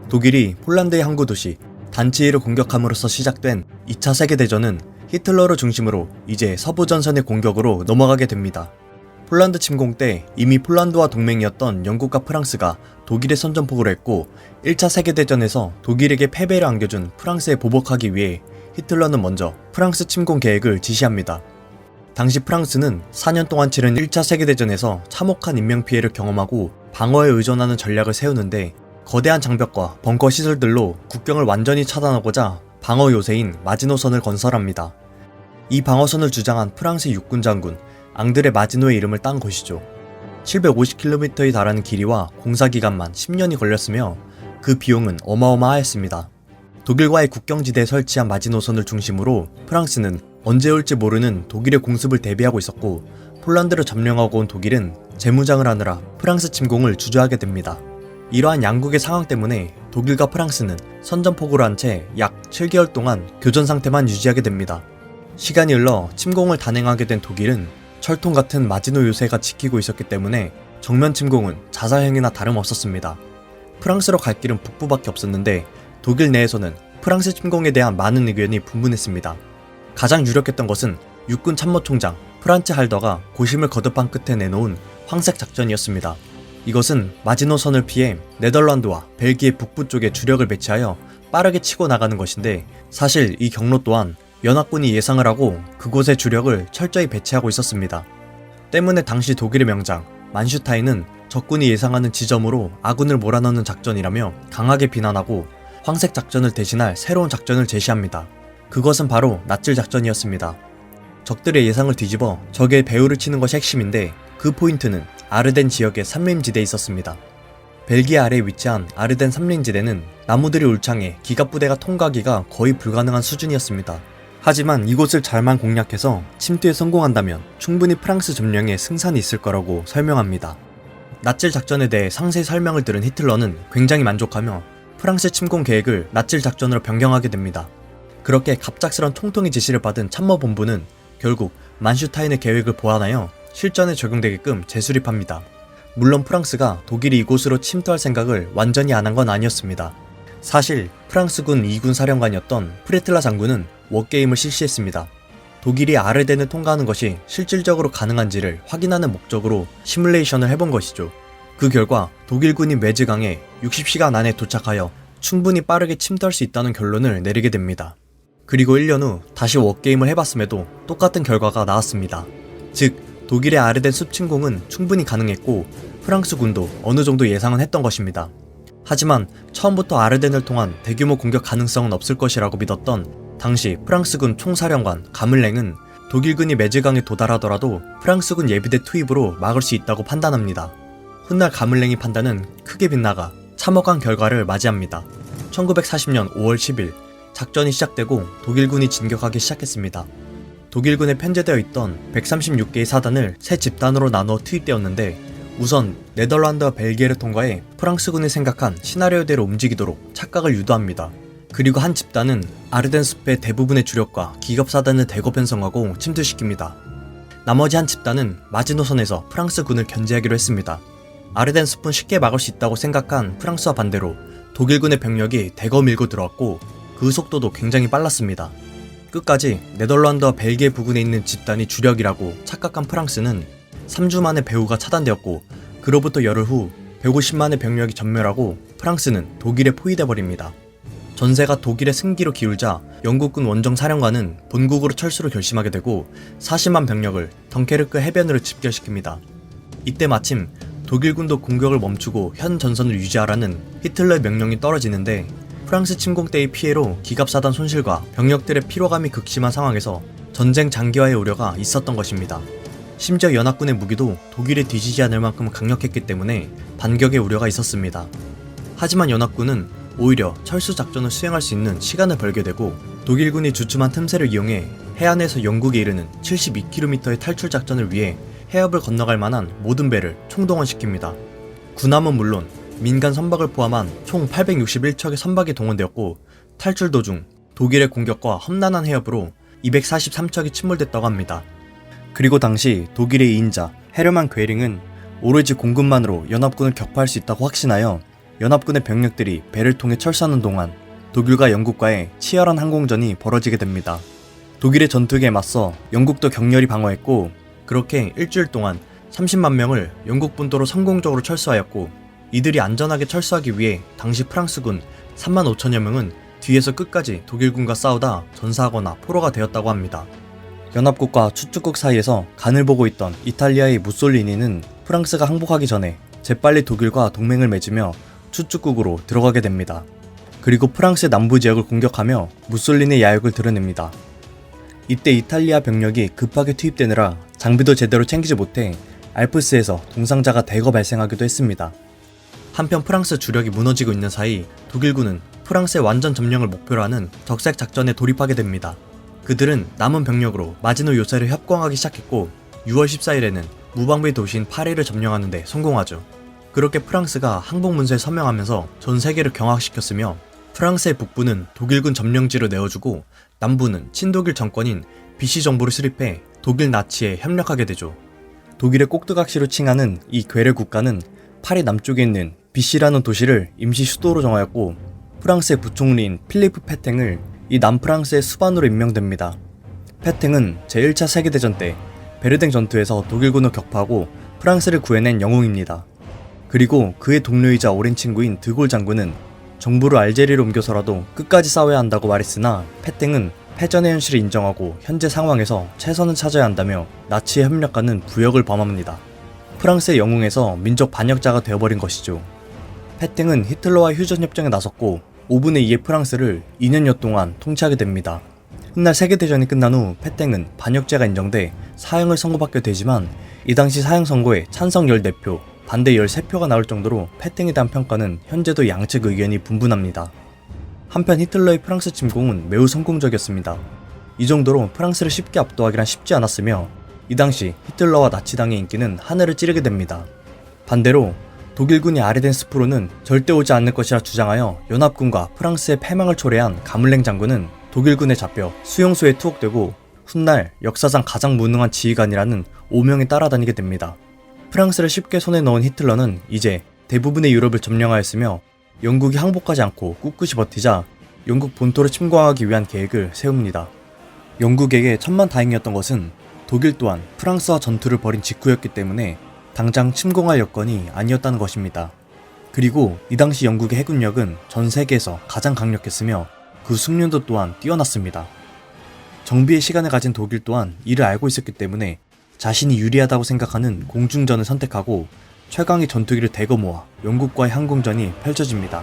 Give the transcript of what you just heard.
독일이 폴란드의 항구 도시 단치히를 공격함으로써 시작된 2차 세계대전은 히틀러를 중심으로 이제 서부 전선의 공격으로 넘어가게 됩니다. 폴란드 침공 때 이미 폴란드와 동맹이었던 영국과 프랑스가 독일의 선전포고를 했고 1차 세계대전에서 독일에게 패배를 안겨준 프랑스에 보복하기 위해 히틀러는 먼저 프랑스 침공 계획을 지시합니다. 당시 프랑스는 4년 동안 치른 1차 세계대전에서 참혹한 인명피해를 경험하고 방어에 의존하는 전략을 세우는데 거대한 장벽과 벙커 시설들로 국경을 완전히 차단하고자 방어 요새인 마지노선을 건설합니다. 이 방어선을 주장한 프랑스 육군 장군 앙드레 마지노의 이름을 딴 것이죠. 750km에 달하는 길이와 공사 기간만 10년이 걸렸으며 그 비용은 어마어마하였습니다. 독일과의 국경지대에 설치한 마지노선을 중심으로 프랑스는 언제 올지 모르는 독일의 공습을 대비하고 있었고 폴란드를 점령하고 온 독일은 재무장을 하느라 프랑스 침공을 주저하게 됩니다. 이러한 양국의 상황 때문에 독일과 프랑스는 선전포고를 한 채 약 7개월 동안 교전 상태만 유지하게 됩니다. 시간이 흘러 침공을 단행하게 된 독일은 철통 같은 마지노 요새가 지키고 있었기 때문에 정면 침공은 자살 행위나 다름없었습니다. 프랑스로 갈 길은 북부밖에 없었는데 독일 내에서는 프랑스 침공에 대한 많은 의견이 분분했습니다. 가장 유력했던 것은 육군 참모총장 프란츠 할더가 고심을 거듭한 끝에 내놓은 황색 작전이었습니다. 이것은 마지노선을 피해 네덜란드와 벨기에 북부 쪽에 주력을 배치하여 빠르게 치고 나가는 것인데 사실 이 경로 또한 연합군이 예상을 하고 그곳에 주력을 철저히 배치하고 있었습니다. 때문에 당시 독일의 명장 만슈타인은 적군이 예상하는 지점으로 아군을 몰아넣는 작전이라며 강하게 비난하고 황색 작전을 대신할 새로운 작전을 제시합니다. 그것은 바로 낫질 작전이었습니다. 적들의 예상을 뒤집어 적의 배후를 치는 것이 핵심인데 그 포인트는 아르덴 지역의 산림지대에 있었습니다. 벨기에 아래에 위치한 아르덴 산림지대는 나무들이 울창해 기갑부대가 통과하기가 거의 불가능한 수준이었습니다. 하지만 이곳을 잘만 공략해서 침투에 성공한다면 충분히 프랑스 점령에 승산이 있을 거라고 설명합니다. 낫질 작전에 대해 상세히 설명을 들은 히틀러는 굉장히 만족하며 프랑스 침공 계획을 낫질 작전으로 변경하게 됩니다. 그렇게 갑작스런 총통의 지시를 받은 참모본부는 결국 만슈타인의 계획을 보완하여 실전에 적용되게끔 재수립합니다. 물론 프랑스가 독일이 이곳으로 침투할 생각을 완전히 안 한 건 아니었습니다. 사실 프랑스군 2군 사령관이었던 프레틀라 장군은 워게임을 실시했습니다. 독일이 아르덴을 통과하는 것이 실질적으로 가능한지를 확인하는 목적으로 시뮬레이션을 해본 것이죠. 그 결과 독일군이 메즈강에 60시간 안에 도착하여 충분히 빠르게 침투할 수 있다는 결론을 내리게 됩니다. 그리고 1년 후 다시 워게임을 해봤음에도 똑같은 결과가 나왔습니다. 즉 독일의 아르덴 숲 침공은 충분히 가능했고 프랑스군도 어느 정도 예상은 했던 것입니다. 하지만 처음부터 아르덴을 통한 대규모 공격 가능성은 없을 것이라고 믿었던 당시 프랑스군 총사령관 가물랭은 독일군이 메즈강에 도달하더라도 프랑스군 예비대 투입으로 막을 수 있다고 판단합니다. 훗날 가물랭의 판단은 크게 빗나가 참혹한 결과를 맞이합니다. 1940년 5월 10일 작전이 시작되고 독일군이 진격하기 시작했습니다. 독일군에 편제되어 있던 136개의 사단을 세 집단으로 나누어 투입되었는데 우선 네덜란드와 벨기에를 통과해 프랑스군이 생각한 시나리오대로 움직이도록 착각을 유도합니다. 그리고 한 집단은 아르덴 숲의 대부분의 주력과 기갑사단을 대거 편성하고 침투시킵니다. 나머지 한 집단은 마지노선에서 프랑스군을 견제하기로 했습니다. 아르덴 숲은 쉽게 막을 수 있다고 생각한 프랑스와 반대로 독일군의 병력이 대거 밀고 들어왔고 그 속도도 굉장히 빨랐습니다. 끝까지 네덜란드와 벨기에 부근에 있는 집단이 주력이라고 착각한 프랑스는 3주 만에 배후가 차단되었고 그로부터 열흘 후 150만의 병력이 전멸하고 프랑스는 독일에 포위돼버립니다. 전세가 독일의 승기로 기울자 영국군 원정 사령관은 본국으로 철수를 결심하게 되고 40만 병력을 덩케르크 해변으로 집결시킵니다. 이때 마침 독일군도 공격을 멈추고 현 전선을 유지하라는 히틀러의 명령이 떨어지는데 프랑스 침공 때의 피해로 기갑사단 손실과 병력들의 피로감이 극심한 상황에서 전쟁 장기화의 우려가 있었던 것입니다. 심지어 연합군의 무기도 독일에 뒤지지 않을 만큼 강력했기 때문에 반격의 우려가 있었습니다. 하지만 연합군은 오히려 철수 작전을 수행할 수 있는 시간을 벌게 되고 독일군이 주춤한 틈새를 이용해 해안에서 영국에 이르는 72km의 탈출 작전을 위해 해협을 건너갈 만한 모든 배를 총동원시킵니다. 군함은 물론 민간 선박을 포함한 총 861척의 선박이 동원되었고 탈출 도중 독일의 공격과 험난한 해협으로 243척이 침몰됐다고 합니다. 그리고 당시 독일의 2인자 헤르만 괴링은 오로지 공군만으로 연합군을 격파할 수 있다고 확신하여 연합군의 병력들이 배를 통해 철수하는 동안 독일과 영국과의 치열한 항공전이 벌어지게 됩니다. 독일의 전투기에 맞서 영국도 격렬히 방어했고, 그렇게 일주일 동안 30만 명을 영국 본토로 성공적으로 철수하였고, 이들이 안전하게 철수하기 위해 당시 프랑스군 3만 5천여 명은 뒤에서 끝까지 독일군과 싸우다 전사하거나 포로가 되었다고 합니다. 연합국과 추축국 사이에서 간을 보고 있던 이탈리아의 무솔리니는 프랑스가 항복하기 전에 재빨리 독일과 동맹을 맺으며 추축국으로 들어가게 됩니다. 그리고 프랑스의 남부 지역을 공격하며 무솔리니의 야욕을 드러냅니다. 이때 이탈리아 병력이 급하게 투입되느라 장비도 제대로 챙기지 못해 알프스에서 동상자가 대거 발생하기도 했습니다. 한편 프랑스 주력이 무너지고 있는 사이 독일군은 프랑스의 완전 점령을 목표로 하는 적색 작전에 돌입하게 됩니다. 그들은 남은 병력으로 마지노 요새를 협공하기 시작했고 6월 14일에는 무방비 도시인 파리를 점령하는 데 성공하죠. 그렇게 프랑스가 항복 문서에 서명하면서 전 세계를 경악시켰으며 프랑스의 북부는 독일군 점령지로 내어주고 남부는 친독일 정권인 비시 정부를 수립해 독일 나치에 협력하게 되죠. 독일의 꼭두각시로 칭하는 이 괴뢰 국가는 파리 남쪽에 있는 비시라는 도시를 임시 수도로 정하였고 프랑스의 부총리인 필리프 페탱을 이 남프랑스의 수반으로 임명됩니다. 페탱은 제1차 세계대전 때 베르댕 전투에서 독일군을 격파하고 프랑스를 구해낸 영웅입니다. 그리고 그의 동료이자 오랜 친구인 드골 장군은 정부를 알제리로 옮겨서라도 끝까지 싸워야 한다고 말했으나 페탱은 패전의 현실을 인정하고 현재 상황에서 최선을 찾아야 한다며 나치에 협력하는 부역을 범합니다. 프랑스의 영웅에서 민족 반역자가 되어버린 것이죠. 페탱은 히틀러와 휴전협정에 나섰고 5분의 2의 프랑스를 2년여 동안 통치하게 됩니다. 훗날 세계대전이 끝난 후 페탱은 반역죄가 인정돼 사형을 선고받게 되지만 이 당시 사형 선고에 찬성 14표, 반대 13표가 나올 정도로 페탱에 대한 평가는 현재도 양측 의견이 분분합니다. 한편 히틀러의 프랑스 침공은 매우 성공적이었습니다. 이 정도로 프랑스를 쉽게 압도하기란 쉽지 않았으며 이 당시 히틀러와 나치당의 인기는 하늘을 찌르게 됩니다. 반대로 독일군이 아르덴스프로는 절대 오지 않을 것이라 주장하여 연합군과 프랑스의 패망을 초래한 가물랭 장군은 독일군에 잡혀 수용소에 투옥되고 훗날 역사상 가장 무능한 지휘관이라는 오명에 따라다니게 됩니다. 프랑스를 쉽게 손에 넣은 히틀러는 이제 대부분의 유럽을 점령하였으며 영국이 항복하지 않고 꿋꿋이 버티자 영국 본토를 침공하기 위한 계획을 세웁니다. 영국에게 천만다행이었던 것은 독일 또한 프랑스와 전투를 벌인 직후였기 때문에 당장 침공할 여건이 아니었다는 것입니다. 그리고 이 당시 영국의 해군력은 전 세계에서 가장 강력했으며 그 숙련도 또한 뛰어났습니다. 정비의 시간을 가진 독일 또한 이를 알고 있었기 때문에 자신이 유리하다고 생각하는 공중전을 선택하고 최강의 전투기를 대거 모아 영국과의 항공전이 펼쳐집니다.